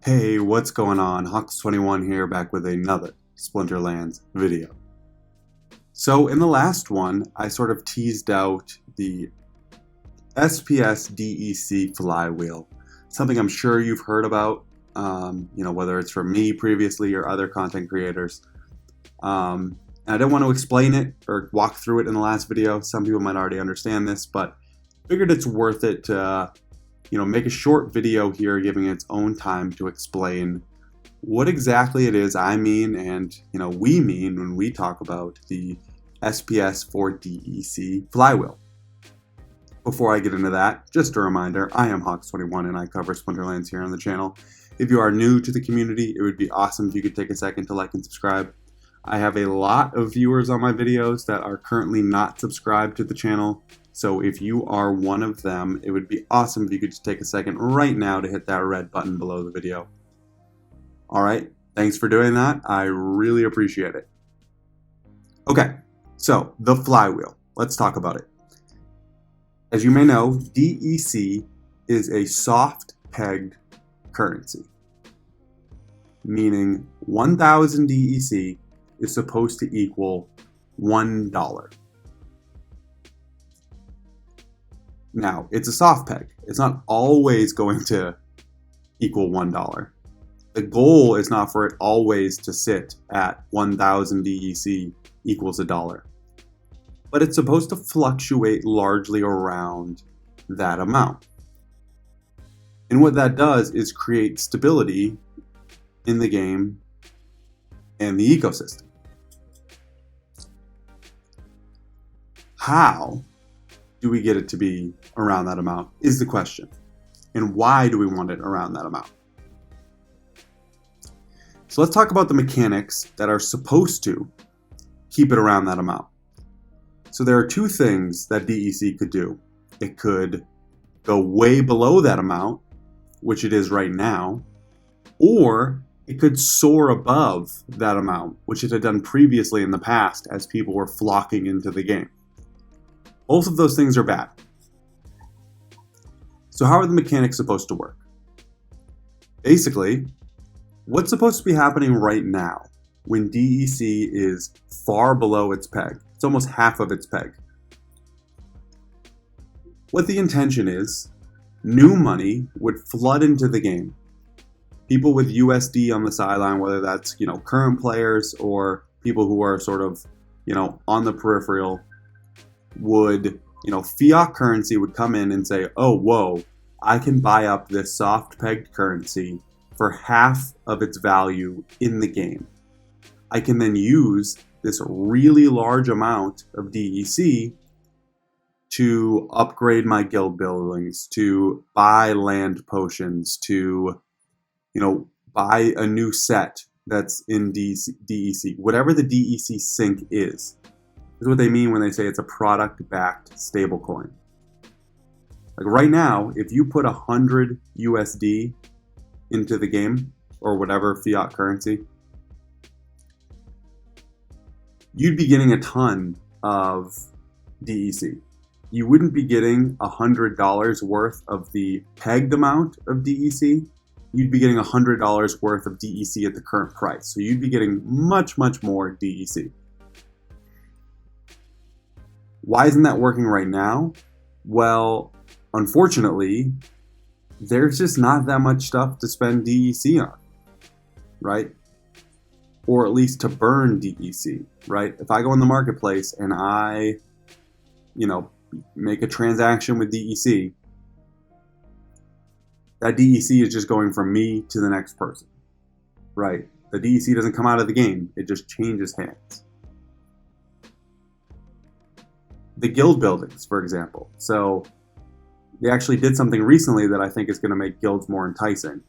Hey, what's going on? Hawks21 here, back with another Splinterlands video. So in the last one, I sort of teased out the SPS DEC Flywheel, something I'm sure you've heard about, whether it's from me previously or other content creators. And I didn't want to explain it or walk through it in the last video. Some people might already understand this, but figured it's worth it to make a short video here giving its own time to explain what exactly it is I mean and we mean when we talk about the SPS DEC Flywheel. Before I get into that, just a reminder, I am Hawks21 and I cover Splinterlands here on the channel. If you are new to the community, it would be awesome if you could take a second to like and subscribe. I have a lot of viewers on my videos that are currently not subscribed to the channel. So if you are one of them, it would be awesome if you could just take a second right now to hit that red button below the video. All right, thanks for doing that. I really appreciate it. Okay, so the flywheel. Let's talk about it. As you may know, DEC is a soft pegged currency, meaning 1,000 DEC is supposed to equal $1. Now, it's a soft peg. It's not always going to equal $1. The goal is not for it always to sit at 1,000 DEC equals $1. But it's supposed to fluctuate largely around that amount. And what that does is create stability in the game and the ecosystem. How do we get it to be around that amount is the question. And why do we want it around that amount? So let's talk about the mechanics that are supposed to keep it around that amount. So there are two things that DEC could do. It could go way below that amount, which it is right now, or it could soar above that amount, which it had done previously in the past as people were flocking into the game. Both of those things are bad. So how are the mechanics supposed to work? Basically, what's supposed to be happening right now when DEC is far below its peg? It's almost half of its peg. What the intention is, new money would flood into the game. People with USD on the sideline, whether that's current players or people who are sort of on the peripheral, would, fiat currency would come in and say, oh, whoa, I can buy up this soft pegged currency for half of its value in the game. I can then use this really large amount of DEC to upgrade my guild buildings, to buy land potions, to, buy a new set that's in DEC, whatever the DEC sync is what they mean when they say it's a product-backed stablecoin. Like right now, if you put 100 USD into the game, or whatever fiat currency, you'd be getting a ton of DEC. You wouldn't be getting $100 worth of the pegged amount of DEC. You'd be getting $100 worth of DEC at the current price. So you'd be getting much, much more DEC. Why isn't that working right now? Well, unfortunately, there's just not that much stuff to spend DEC on, right? Or at least to burn DEC, right? If I go in the marketplace and I, make a transaction with DEC, that DEC is just going from me to the next person, right? The DEC doesn't come out of the game, it just changes hands. The guild buildings, for example. So they actually did something recently that I think is going to make guilds more enticing,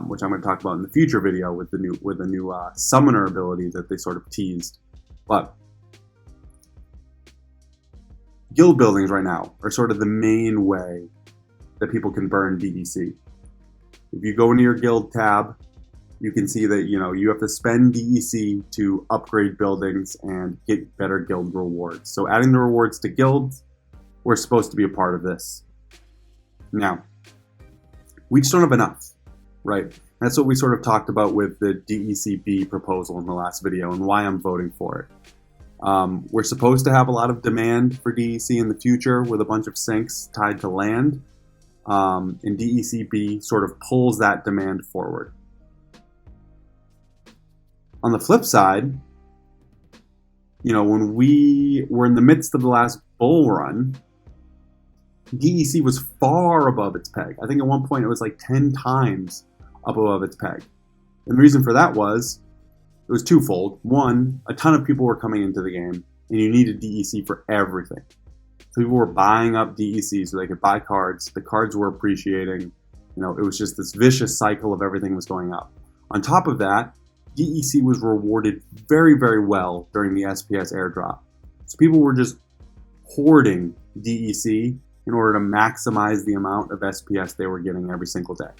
which I'm going to talk about in the future video with the new summoner ability that they sort of teased. But guild buildings right now are sort of the main way that people can burn DEC. If you go into your guild tab, you can see that you have to spend DEC to upgrade buildings and get better guild rewards. So adding the rewards to guilds, we're supposed to be a part of this. Now, we just don't have enough, right? That's what we sort of talked about with the DEC-B proposal in the last video and why I'm voting for it. We're supposed to have a lot of demand for DEC in the future with a bunch of sinks tied to land, and DEC-B sort of pulls that demand forward. On the flip side, when we were in the midst of the last bull run, DEC was far above its peg. I think at one point it was like 10 times up above its peg. And the reason for that was, it was twofold. One, a ton of people were coming into the game, and you needed DEC for everything. So people were buying up DEC so they could buy cards. The cards were appreciating. It was just this vicious cycle of everything was going up. On top of that, DEC was rewarded very, very well during the SPS airdrop. So people were just hoarding DEC in order to maximize the amount of SPS they were getting every single day.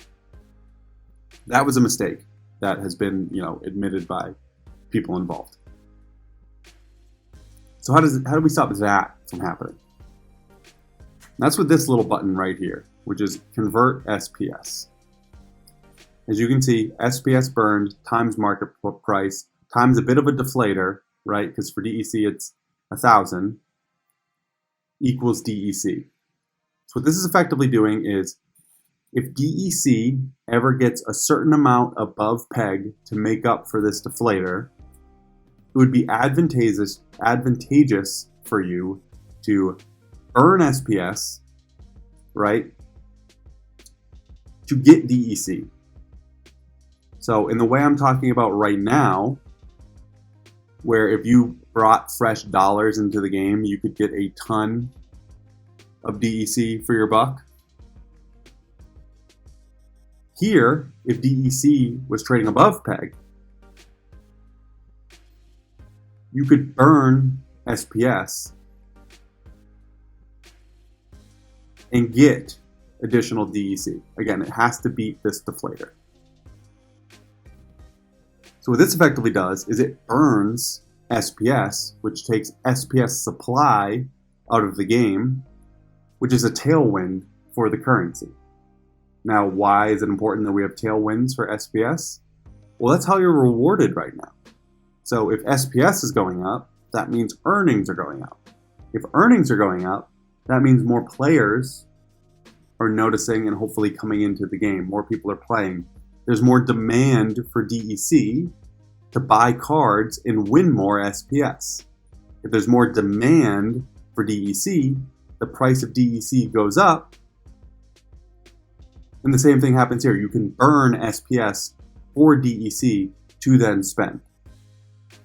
That was a mistake that has been, admitted by people involved. So how do we stop that from happening? And that's with this little button right here, which is convert SPS. As you can see, SPS burned times market price times a bit of a deflator, right? Because for DEC it's 1,000 equals DEC. So what this is effectively doing is, if DEC ever gets a certain amount above peg to make up for this deflator, it would be advantageous for you to burn SPS, right, to get DEC. So in the way I'm talking about right now, where if you brought fresh dollars into the game, you could get a ton of DEC for your buck. Here, if DEC was trading above peg, you could burn SPS and get additional DEC. Again, it has to beat this deflator. So what this effectively does is it burns SPS, which takes SPS supply out of the game, which is a tailwind for the currency. Now, why is it important that we have tailwinds for SPS? Well, that's how you're rewarded right now. So if SPS is going up, that means earnings are going up. If earnings are going up, that means more players are noticing and hopefully coming into the game. More people are playing. There's more demand for DEC to buy cards and win more SPS. If there's more demand for DEC, the price of DEC goes up. And the same thing happens here. You can burn SPS for DEC to then spend.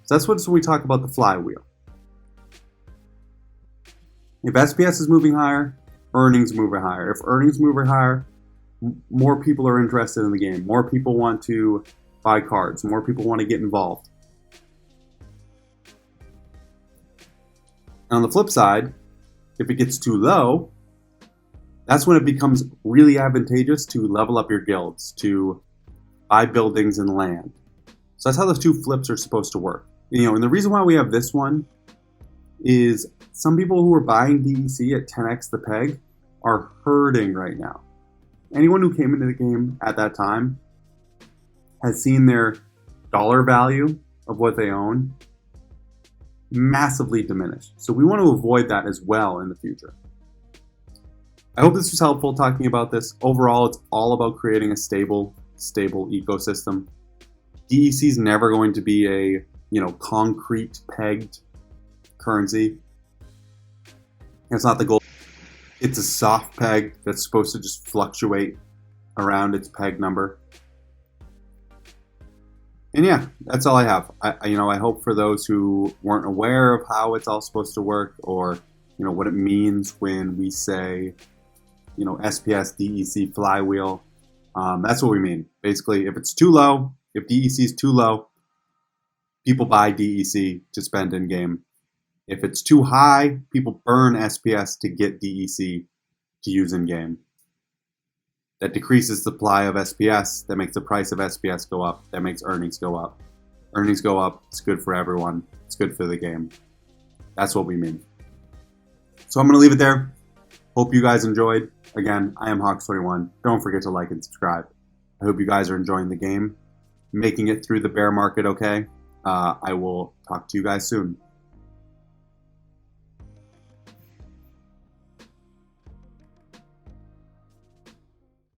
So that's what we talk about the flywheel. If SPS is moving higher, earnings move higher. If earnings move higher, more people are interested in the game. More people want to buy cards. More people want to get involved. And on the flip side, if it gets too low, that's when it becomes really advantageous to level up your guilds, to buy buildings and land. So that's how those two flips are supposed to work. And the reason why we have this one is some people who are buying DEC at 10x the peg are hurting right now. Anyone who came into the game at that time has seen their dollar value of what they own massively diminished. So we want to avoid that as well in the future. I hope this was helpful talking about this. Overall, it's all about creating a stable ecosystem. DEC is never going to be a concrete pegged currency. That's not the goal. It's a soft peg that's supposed to just fluctuate around its peg number. And yeah, that's all I have. I hope for those who weren't aware of how it's all supposed to work, or what it means when we say SPS DEC Flywheel. That's what we mean. Basically, if it's too low, if DEC is too low, people buy DEC to spend in game. If it's too high, people burn SPS to get DEC to use in game. That decreases the supply of SPS. That makes the price of SPS go up. That makes earnings go up. Earnings go up. It's good for everyone. It's good for the game. That's what we mean. So I'm going to leave it there. Hope you guys enjoyed. Again, I am Hawks21. Don't forget to like and subscribe. I hope you guys are enjoying the game, making it through the bear market okay. I will talk to you guys soon.